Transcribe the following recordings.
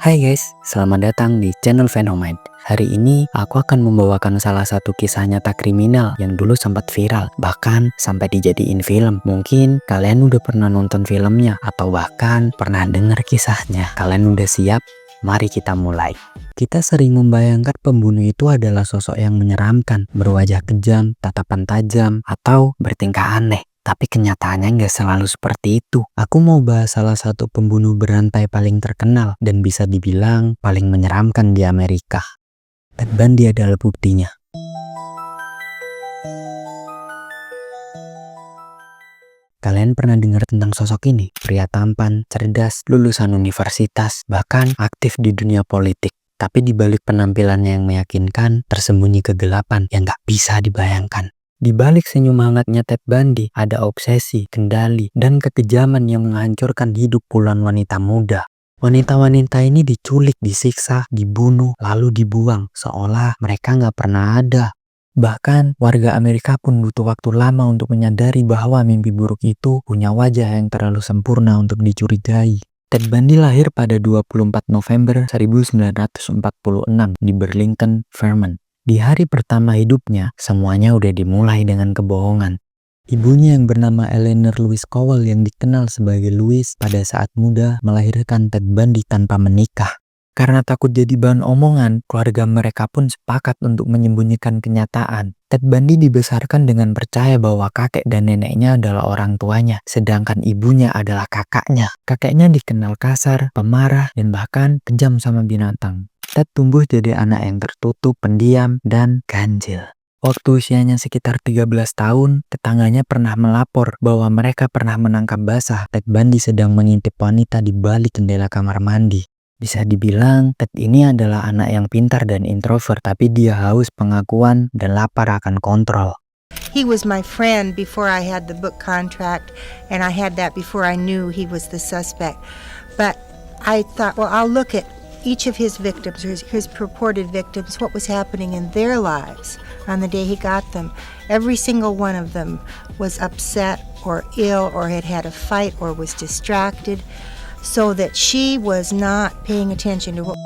Hai guys, selamat datang di channel Fenomide. Hari ini aku akan membawakan salah satu kisah nyata kriminal yang dulu sempat viral, bahkan sampai dijadiin film. Mungkin kalian udah pernah nonton filmnya atau bahkan pernah dengar kisahnya. Kalian udah siap? Mari kita mulai. Kita sering membayangkan pembunuh itu adalah sosok yang menyeramkan, berwajah kejam, tatapan tajam, atau bertingkah aneh. Tapi kenyataannya nggak selalu seperti itu. Aku mau bahas salah satu pembunuh berantai paling terkenal dan bisa dibilang paling menyeramkan di Amerika. Ted Bundy adalah buktinya. Kalian pernah dengar tentang sosok ini? Pria tampan, cerdas, lulusan universitas, bahkan aktif di dunia politik. Tapi di balik penampilannya yang meyakinkan, tersembunyi kegelapan yang nggak bisa dibayangkan. Di balik senyum hangatnya Ted Bundy, ada obsesi, kendali, dan kekejaman yang menghancurkan hidup puluhan wanita muda. Wanita-wanita ini diculik, disiksa, dibunuh, lalu dibuang, seolah mereka nggak pernah ada. Bahkan, warga Amerika pun butuh waktu lama untuk menyadari bahwa mimpi buruk itu punya wajah yang terlalu sempurna untuk dicurigai. Ted Bundy lahir pada 24 November 1946 di Burlington, Vermont. Di hari pertama hidupnya, semuanya udah dimulai dengan kebohongan. Ibunya yang bernama Eleanor Louise Cowell yang dikenal sebagai Louise pada saat muda melahirkan Ted Bundy tanpa menikah. Karena takut jadi bahan omongan, keluarga mereka pun sepakat untuk menyembunyikan kenyataan. Ted Bundy dibesarkan dengan percaya bahwa kakek dan neneknya adalah orang tuanya, sedangkan ibunya adalah kakaknya. Kakeknya dikenal kasar, pemarah, dan bahkan kejam sama binatang. Ted tumbuh jadi anak yang tertutup, pendiam, dan ganjil. Waktu usianya sekitar 13 tahun, tetangganya pernah melapor bahwa mereka pernah menangkap basah Ted Bundy sedang mengintip wanita di balik jendela kamar mandi. Bisa dibilang, Ted ini adalah anak yang pintar dan introvert, tapi dia haus pengakuan dan lapar akan kontrol. He was my friend before I had the book contract, and I had that before I knew he was the suspect. But I thought, well, I'll look at each of his victims, or his purported victims, what was happening in their lives on the day he got them. Every single one of them was upset or ill or had had a fight or was distracted, so that she was not paying attention to what.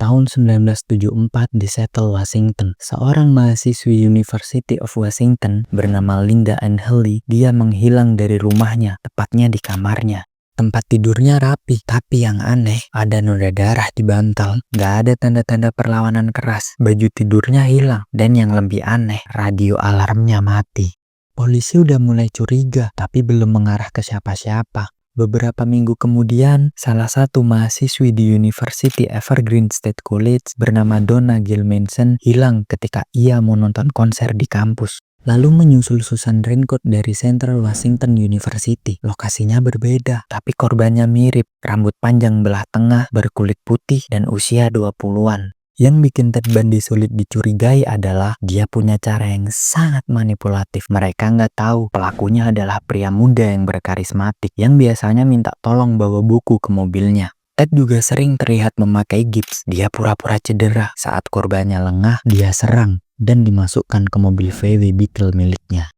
Tahun 1974 di Seattle, Washington, seorang mahasiswi University of Washington bernama Linda Ann Healy, dia menghilang dari rumahnya, tepatnya di kamarnya. Tempat tidurnya rapi, tapi yang aneh, ada noda darah di bantal. Gak ada tanda-tanda perlawanan keras, baju tidurnya hilang, dan yang lebih aneh, radio alarmnya mati. Polisi udah mulai curiga, tapi belum mengarah ke siapa-siapa. Beberapa minggu kemudian, salah satu mahasiswi di University Evergreen State College bernama Donna Gail Manson hilang ketika ia mau nonton konser di kampus. Lalu menyusul Susan Raincoat dari Central Washington University. Lokasinya berbeda, tapi korbannya mirip. Rambut panjang belah tengah, berkulit putih, dan usia 20-an. Yang bikin Ted Bundy sulit dicurigai adalah dia punya cara yang sangat manipulatif. Mereka nggak tahu pelakunya adalah pria muda yang berkarismatik yang biasanya minta tolong bawa buku ke mobilnya. Ted juga sering terlihat memakai gips. Dia pura-pura cedera. Saat korbannya lengah, dia serang dan dimasukkan ke mobil VW Beetle miliknya.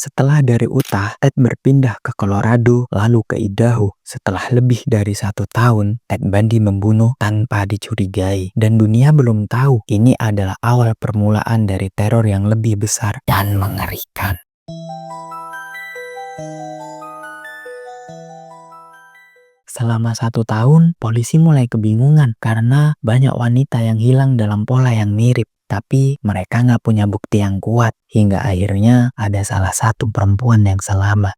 Setelah dari Utah, Ted berpindah ke Colorado, lalu ke Idaho. Setelah lebih dari 1 tahun, Ted Bundy membunuh tanpa dicurigai. Dan dunia belum tahu ini adalah awal permulaan dari teror yang lebih besar dan mengerikan. Selama 1 tahun, polisi mulai kebingungan karena banyak wanita yang hilang dalam pola yang mirip. Tapi mereka nggak punya bukti yang kuat, hingga akhirnya ada salah satu perempuan yang selamat.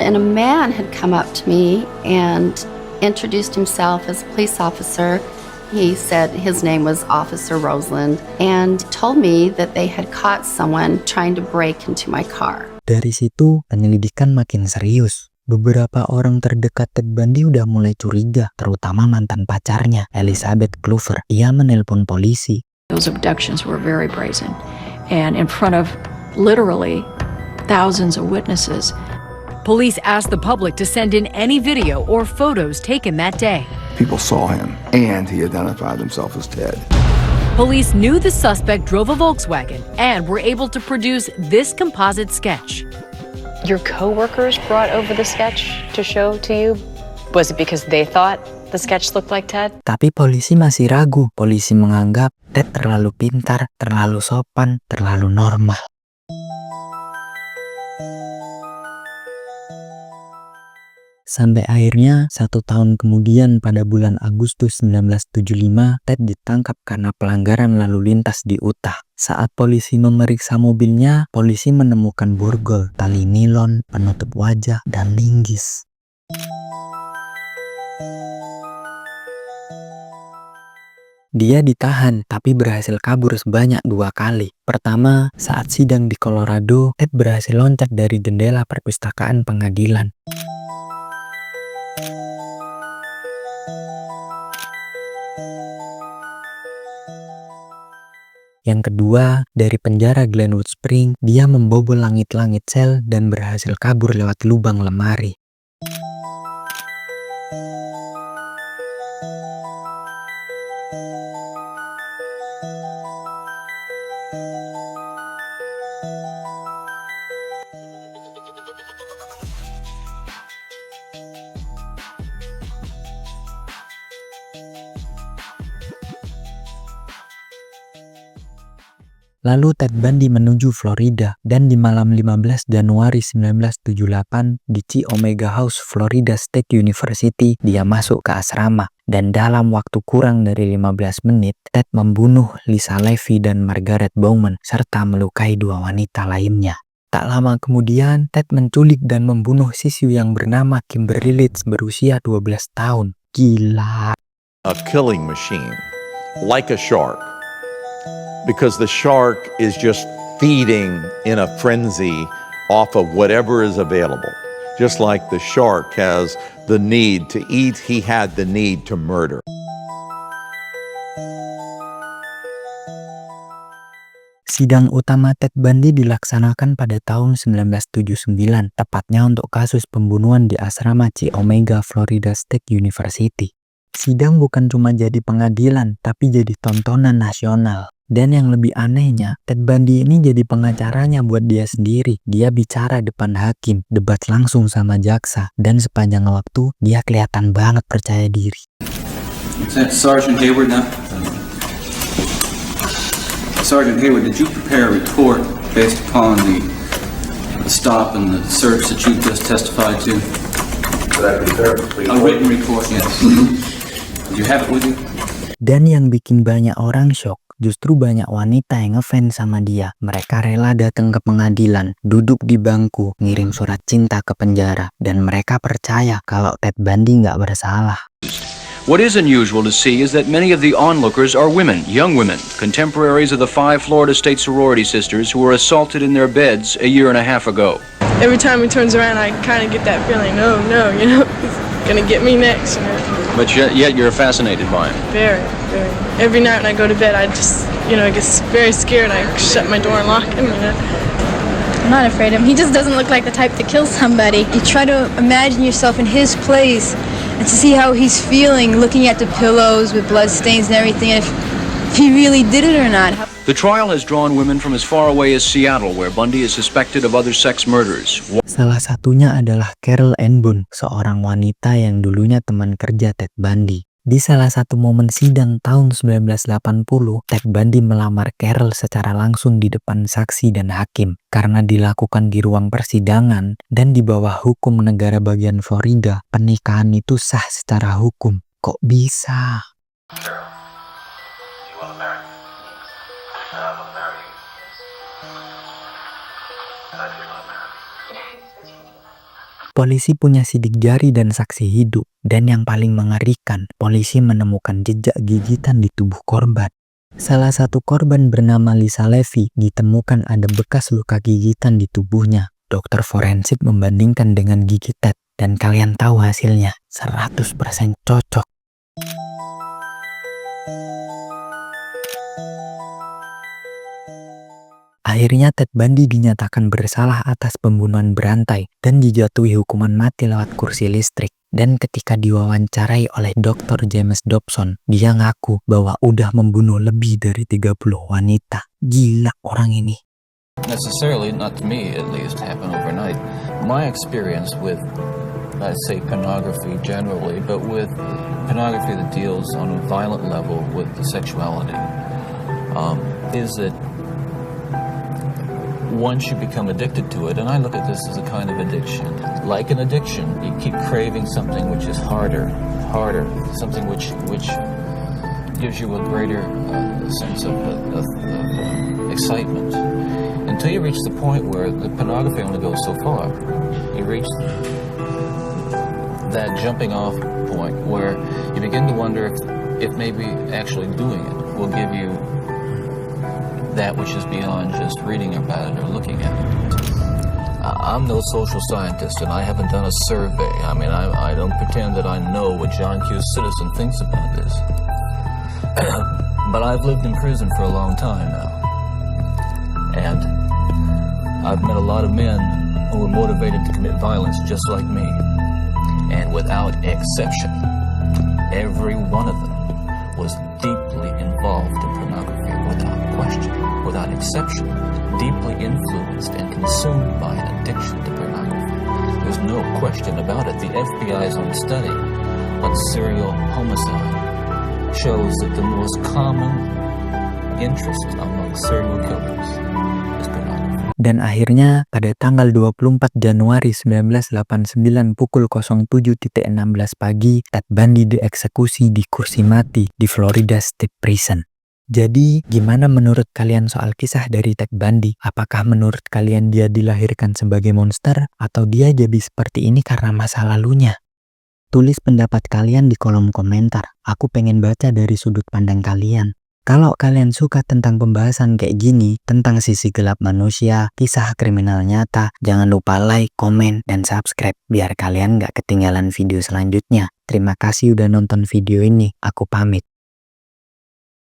And a man had come up to me and introduced himself as a police officer. He said his name was Officer Roseland and told me that they had caught someone trying to break into my car. Dari situ, penyelidikan makin serius. Beberapa orang terdekat Ted Bundy udah mulai curiga, terutama mantan pacarnya, Elizabeth Clover. Ia menelpon polisi. Those abductions were very brazen, and in front of literally thousands of witnesses. Police asked the public to send in any video or photos taken that day. People saw him, and he identified himself as Ted. Police knew the suspect drove a Volkswagen and were able to produce this composite sketch. your coworkers brought over the sketch to show to you? Was it because they thought the sketch looked like Ted? Tapi polisi masih ragu. Polisi menganggap Ted terlalu pintar, terlalu sopan, terlalu normal. Sampai akhirnya 1 tahun kemudian pada bulan Agustus 1975, Ted ditangkap karena pelanggaran lalu lintas di Utah. Saat polisi memeriksa mobilnya, polisi menemukan borgol, tali nilon, penutup wajah, dan linggis. Dia ditahan, tapi berhasil kabur sebanyak 2 kali. Pertama, saat sidang di Colorado, Ted berhasil loncat dari jendela perpustakaan pengadilan. Yang kedua, dari penjara Glenwood Springs, dia membobol langit-langit sel dan berhasil kabur lewat lubang lemari. Lalu Ted Bundy menuju Florida, dan di malam 15 Januari 1978 di Chi Omega House, Florida State University, dia masuk ke asrama. Dan dalam waktu kurang dari 15 menit, Ted membunuh Lisa Levy dan Margaret Bowman, serta melukai 2 wanita lainnya. Tak lama kemudian, Ted menculik dan membunuh siswi yang bernama Kimberly Leach berusia 12 tahun. Gila. A killing machine, like a shark. Because the shark is just feeding in a frenzy off of whatever is available. Just like the shark has the need to eat, he had the need to murder. Sidang utama Ted Bundy dilaksanakan pada tahun 1979, tepatnya untuk kasus pembunuhan di asrama Chi Omega, Florida State University. Sidang bukan cuma jadi pengadilan, tapi jadi tontonan nasional. Dan yang lebih anehnya, Ted Bundy ini jadi pengacaranya buat dia sendiri. Dia bicara depan hakim, debat langsung sama jaksa, dan sepanjang waktu dia kelihatan banget percaya diri. Sergeant Hayward now. Sergeant Hayward, did you prepare a report based upon the stop and the search that you just testified to? Could I prepare a A written report, yes. Do you have it with you? Dan yang bikin banyak orang shock, justru banyak wanita yang ngefans sama dia. Mereka rela datang ke pengadilan, duduk di bangku, ngirim surat cinta ke penjara, dan mereka percaya kalau Ted Bundy nggak bersalah. What is unusual to see is that many of the onlookers are women, young women, contemporaries of the 5 Florida State sorority sisters who were assaulted in their beds a year and a half ago. Every time he turns around, I kind of get that feeling, oh no, you know, he's gonna get me next. You know? But yet you're fascinated by him. Very, very. Every night when I go to bed, I just, you know, get very scared. I shut my door and lock him, you know. I'm not afraid of him. He just doesn't look like the type to kill somebody. You try to imagine yourself in his place and to see how he's feeling, looking at the pillows with blood stains and everything, and if he really did it or not. The trial has drawn women from as far away as Seattle, where Bundy is suspected of other sex murders. Salah satunya adalah Carol Ann Boone, seorang wanita yang dulunya teman kerja Ted Bundy. Di salah satu momen sidang tahun 1980, Ted Bundy melamar Carol secara langsung di depan saksi dan hakim. Karena dilakukan di ruang persidangan dan di bawah hukum negara bagian Florida, pernikahan itu sah secara hukum. Kok bisa? Polisi punya sidik jari dan saksi hidup, dan yang paling mengerikan, polisi menemukan jejak gigitan di tubuh korban. Salah satu korban bernama Lisa Levy ditemukan ada bekas luka gigitan di tubuhnya. Dokter forensik membandingkan dengan gigi Ted, dan kalian tahu hasilnya, 100% cocok. Akhirnya Ted Bundy dinyatakan bersalah atas pembunuhan berantai dan dijatuhi hukuman mati lewat kursi listrik. Dan ketika diwawancarai oleh Dr. James Dobson, dia ngaku bahwa udah membunuh lebih dari 30 wanita. Gila orang ini. necessarily, not to me at least, happen overnight. My experience with, I'd say, pornography generally, but with pornography that deals on a violent level with the sexuality, is that once you become addicted to it, and I look at this as a kind of addiction. Like an addiction, you keep craving something which is harder, something which gives you a greater sense of excitement. Until you reach the point where the pornography only goes so far. You reach that jumping off point where you begin to wonder if maybe actually doing it will give you that which is beyond just reading about it or looking at it. I'm no social scientist, and I haven't done a survey. I mean, I don't pretend that I know what John Q. Citizen thinks about this. But I've lived in prison for a long time now. And I've met a lot of men who were motivated to commit violence just like me. And without exception, every one of them was deeply involved in pornography without question, without exception, deeply influenced and consumed by an addiction to pornography. There's no question about it. The FBI's own study on serial homicide shows that the most common interest among serial killers is pornography. Dan akhirnya pada tanggal 24 Januari 1989 pukul 07.16 pagi, Ted Bundy dieksekusi di kursi mati di Florida State Prison. Jadi, gimana menurut kalian soal kisah dari Ted Bundy? Apakah menurut kalian dia dilahirkan sebagai monster atau dia jadi seperti ini karena masa lalunya? Tulis pendapat kalian di kolom komentar. Aku pengen baca dari sudut pandang kalian. Kalau kalian suka tentang pembahasan kayak gini, tentang sisi gelap manusia, kisah kriminal nyata, jangan lupa like, komen, dan subscribe biar kalian gak ketinggalan video selanjutnya. Terima kasih udah nonton video ini. Aku pamit.